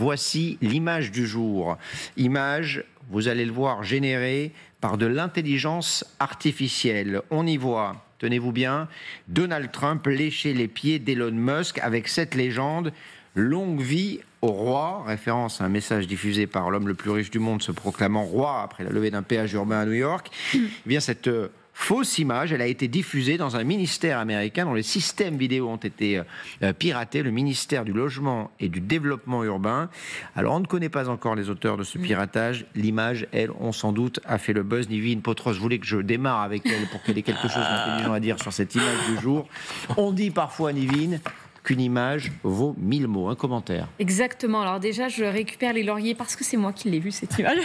Voici l'image du jour. Image, vous allez le voir, générée par de l'intelligence artificielle. On y voit, tenez-vous bien, Donald Trump lécher les pieds d'Elon Musk avec cette légende « Longue vie au roi », référence à un message diffusé par l'homme le plus riche du monde se proclamant roi après la levée d'un péage urbain à New York. Eh bien, cette fausse image, elle a été diffusée dans un ministère américain dont les systèmes vidéo ont été piratés, le ministère du Logement et du Développement urbain. Alors, on ne connaît pas encore les auteurs de ce piratage. L'image, elle, on sans doute, a fait le buzz. Nivine Potros, je voulais que je démarre avec elle pour qu'elle ait quelque chose d'intelligent à dire sur cette image du jour. On dit parfois, Nivine, qu'une image vaut 1000 mots. Un commentaire. Exactement. Alors déjà, je récupère les lauriers parce que c'est moi qui l'ai vue, cette image.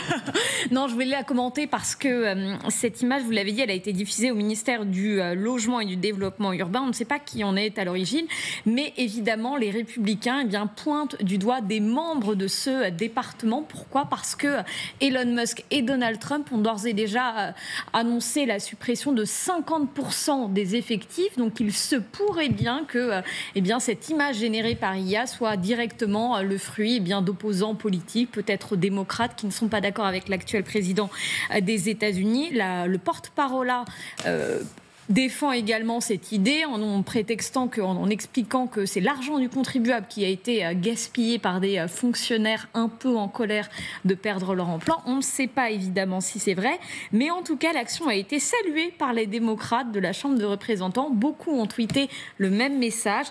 Non, je voulais la commenter parce que cette image, vous l'avez dit, elle a été diffusée au ministère du Logement et du Développement urbain. On ne sait pas qui en est à l'origine, mais évidemment, les Républicains pointent du doigt des membres de ce département. Pourquoi ? Parce que Elon Musk et Donald Trump ont d'ores et déjà annoncé la suppression de 50% des effectifs. Donc, il se pourrait bien que cette image générée par IA soit directement le fruit d'opposants politiques, peut-être démocrates, qui ne sont pas d'accord avec l'actuel président des États-Unis. Le porte-parole défend également cette idée en expliquant que c'est l'argent du contribuable qui a été gaspillé par des fonctionnaires un peu en colère de perdre leur emploi. On ne sait pas évidemment si c'est vrai, mais en tout cas l'action a été saluée par les démocrates de la Chambre de représentants. Beaucoup ont tweeté le même message.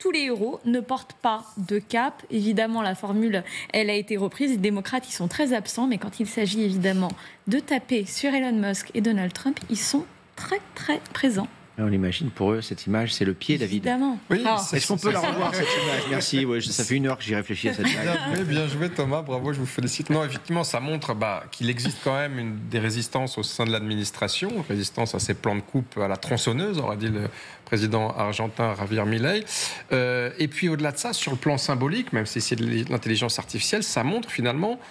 Tous les héros ne portent pas de cape. Évidemment, la formule, elle a été reprise. Les démocrates, ils sont très absents, mais quand il s'agit évidemment de taper sur Elon Musk et Donald Trump, ils sont très, très présents. On l'imagine, pour eux, cette image, c'est le pied, David. Évidemment. Oui, est-ce qu'on peut la revoir, cette image ? Merci, ça fait 1 heure que j'y réfléchis à cette image. Bien joué, Thomas, bravo, je vous félicite. Non, effectivement, ça montre qu'il existe quand même des résistances au sein de l'administration, résistance à ces plans de coupe à la tronçonneuse, aurait dit le président argentin Javier Milei. Et puis, au-delà de ça, sur le plan symbolique, même si c'est de l'intelligence artificielle, ça montre finalement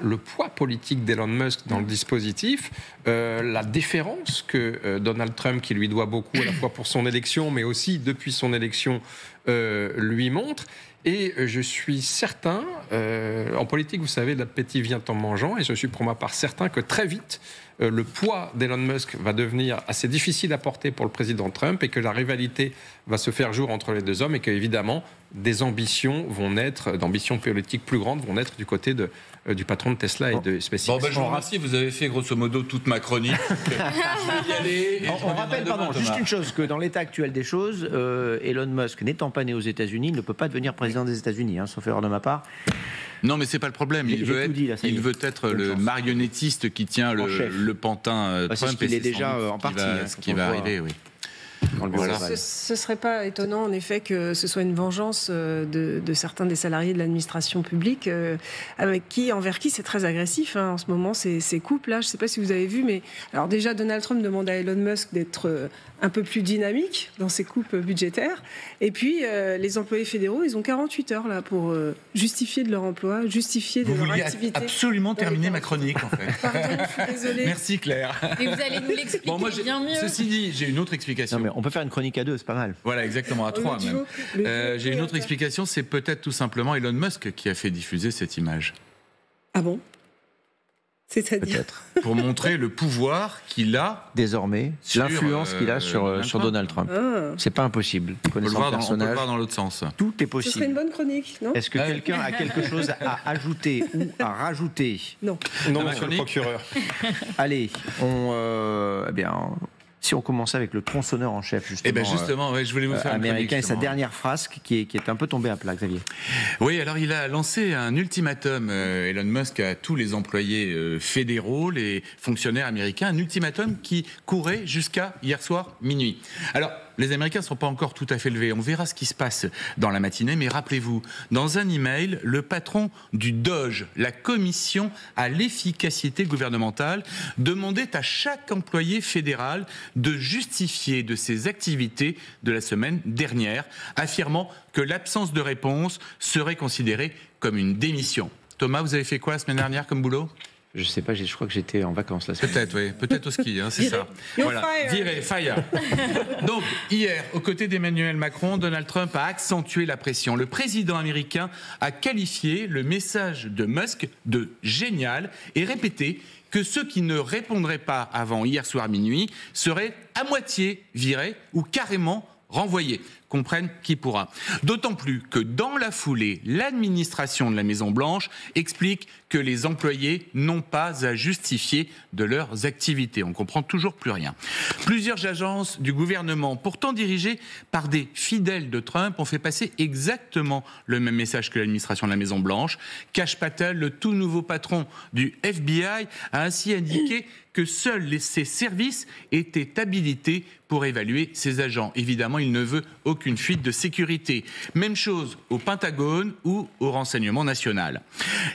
le poids politique d'Elon Musk dans le dispositif, la déférence que Donald Trump, qui lui doit beaucoup à la fois pour son élection, mais aussi depuis son élection, lui montre. Et je suis certain, en politique, vous savez, l'appétit vient en mangeant, et je suis pour ma part certain que très vite, le poids d'Elon Musk va devenir assez difficile à porter pour le président Trump, et que la rivalité va se faire jour entre les deux hommes, et qu'évidemment, des ambitions vont naître, d'ambitions politiques plus grandes vont naître du côté du patron de Tesla et de SpaceX. Je vous remercie, vous avez fait grosso modo toute ma chronique. Je vais y aller. On rappelle, juste une chose, que dans l'état actuel des choses, Elon Musk n'étant pas né aux États-Unis, il ne peut pas devenir président des États-Unis, sauf erreur de ma part. Non, mais c'est pas le problème. Il veut être le marionnettiste qui tient le pantin Trump. C'est ce qu'il est déjà en partie. Ce qui va arriver, oui. Voilà. Ce ne serait pas étonnant, en effet, que ce soit une vengeance de certains des salariés de l'administration publique, envers qui c'est très agressif en ce moment, ces coupes-là. Je ne sais pas si vous avez vu, mais alors déjà, Donald Trump demande à Elon Musk d'être un peu plus dynamique dans ses coupes budgétaires. Et puis, les employés fédéraux, ils ont 48 heures là, pour justifier de leur emploi, justifier de leur activité. Vous vouliez absolument terminer ma chronique, en fait. Pardon, je suis désolée. Merci, Claire. Et vous allez nous l'expliquer bien mieux. Ceci dit, j'ai une autre explication. Non, mais on peut faire une chronique à 2, c'est pas mal. Voilà, exactement, à 3 même. J'ai une autre explication, c'est peut-être tout simplement Elon Musk qui a fait diffuser cette image. Ah bon ? C'est-à-dire peut-être. Pour montrer le pouvoir qu'il a désormais, l'influence qu'il a sur Donald Trump. C'est pas impossible. On peut le voir dans l'autre sens. Tout est possible. Ce serait une bonne chronique, non ? Est-ce que quelqu'un a quelque chose à ajouter ou à rajouter ? Non. Non, monsieur le procureur. Allez, si on commençait avec le tronçonneur en chef, justement, je voulais vous faire américain, et sa dernière phrase qui est un peu tombée à plat, Xavier. Oui, alors il a lancé un ultimatum, Elon Musk, à tous les employés fédéraux, les fonctionnaires américains, un ultimatum qui courait jusqu'à hier soir minuit. Alors, les Américains ne sont pas encore tout à fait levés. On verra ce qui se passe dans la matinée. Mais rappelez-vous, dans un email, le patron du DOGE, la commission à l'efficacité gouvernementale, demandait à chaque employé fédéral de justifier de ses activités de la semaine dernière, affirmant que l'absence de réponse serait considérée comme une démission. Thomas, vous avez fait quoi la semaine dernière comme boulot ? Je sais pas, je crois que j'étais en vacances la semaine. Peut-être, oui. Peut-être au ski, hein, c'est ça. Voilà. Viré, fire. Donc, hier, aux côtés d'Emmanuel Macron, Donald Trump a accentué la pression. Le président américain a qualifié le message de Musk de génial et répété que ceux qui ne répondraient pas avant hier soir minuit seraient à moitié virés ou carrément renvoyés. Comprenne qui pourra. D'autant plus que dans la foulée, l'administration de la Maison-Blanche explique que les employés n'ont pas à justifier de leurs activités. On ne comprend toujours plus rien. Plusieurs agences du gouvernement, pourtant dirigées par des fidèles de Trump, ont fait passer exactement le même message que l'administration de la Maison-Blanche. Kash Patel, le tout nouveau patron du FBI, a ainsi indiqué que seuls ses services étaient habilités pour évaluer ses agents. Évidemment, il ne veut aucune fuite de sécurité. Même chose au Pentagone ou au renseignement national.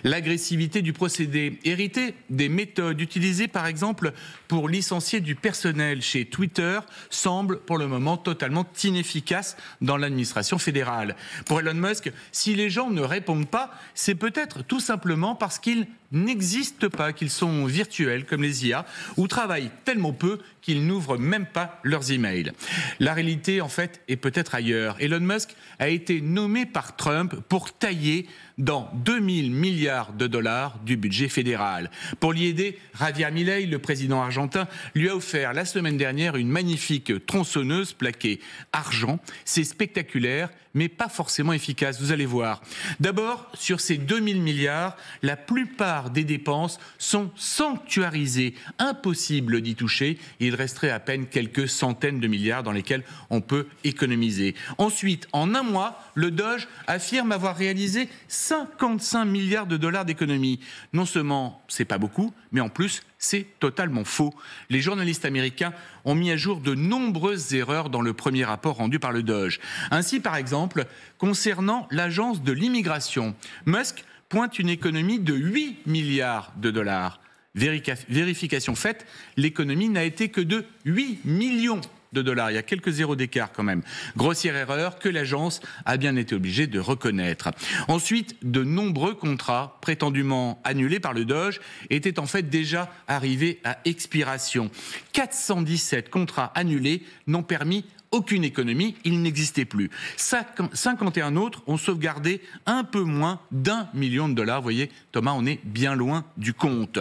L'agressivité du procédé, héritée des méthodes utilisées par exemple pour licencier du personnel chez Twitter, semble pour le moment totalement inefficace dans l'administration fédérale. Pour Elon Musk, si les gens ne répondent pas, c'est peut-être tout simplement parce qu'ils n'existent pas, qu'ils sont virtuels comme les IA, ou travaillent tellement peu qu'ils n'ouvrent même pas leurs emails. La réalité, en fait, est peut-être ailleurs. Elon Musk a été nommé par Trump pour tailler dans 2000 milliards de dollars du budget fédéral. Pour l'y aider, Javier Milei, le président argentin, lui a offert la semaine dernière une magnifique tronçonneuse plaquée argent. C'est spectaculaire, mais pas forcément efficace, vous allez voir. D'abord, sur ces 2000 milliards, la plupart des dépenses sont sanctuarisées. Impossible d'y toucher. Il resterait à peine quelques centaines de milliards dans lesquels on peut économiser. Ensuite, en un mois, le Doge affirme avoir réalisé 55 milliards de dollars d'économies. Non seulement c'est pas beaucoup, mais en plus c'est totalement faux. Les journalistes américains ont mis à jour de nombreuses erreurs dans le premier rapport rendu par le Doge. Ainsi, par exemple, concernant l'agence de l'immigration, Musk pointe une économie de 8 milliards de dollars. Vérification faite, l'économie n'a été que de 8 millions de dollars. Il y a quelques zéros d'écart quand même. Grossière erreur que l'agence a bien été obligée de reconnaître. Ensuite, de nombreux contrats prétendument annulés par le Doge étaient en fait déjà arrivés à expiration. 417 contrats annulés n'ont permis aucune économie, il n'existait plus. 51 autres ont sauvegardé un peu moins d'1 million de dollars. Vous voyez, Thomas, on est bien loin du compte.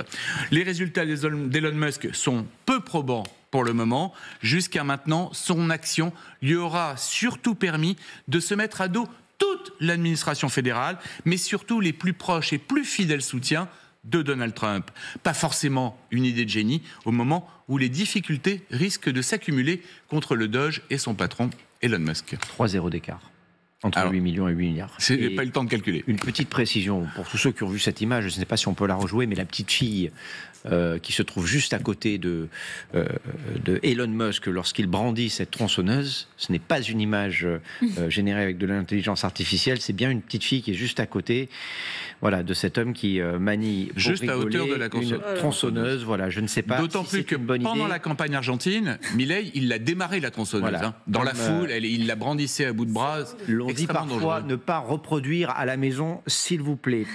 Les résultats d'Elon Musk sont peu probants pour le moment. Jusqu'à maintenant, son action lui aura surtout permis de se mettre à dos toute l'administration fédérale, mais surtout les plus proches et plus fidèles soutiens de Donald Trump. Pas forcément une idée de génie au moment où les difficultés risquent de s'accumuler contre le Doge et son patron Elon Musk. 3-0 d'écart entre 8 millions et 8 milliards. J'ai pas eu le temps de calculer. Une petite précision pour tous ceux qui ont vu cette image, je ne sais pas si on peut la rejouer, mais la petite fille qui se trouve juste à côté de Elon Musk lorsqu'il brandit cette tronçonneuse, ce n'est pas une image générée avec de l'intelligence artificielle, c'est bien une petite fille qui est juste à côté, voilà, de cet homme qui manie juste à hauteur de la une tronçonneuse. Voilà, je ne sais pas. D'autant si plus que pendant la campagne argentine, Milei, il l'a démarré la tronçonneuse. Voilà. Hein. Dans la foule, il la brandissait à bout de bras. L'on dit parfois dangereux. ne pas reproduire à la maison, s'il vous plaît.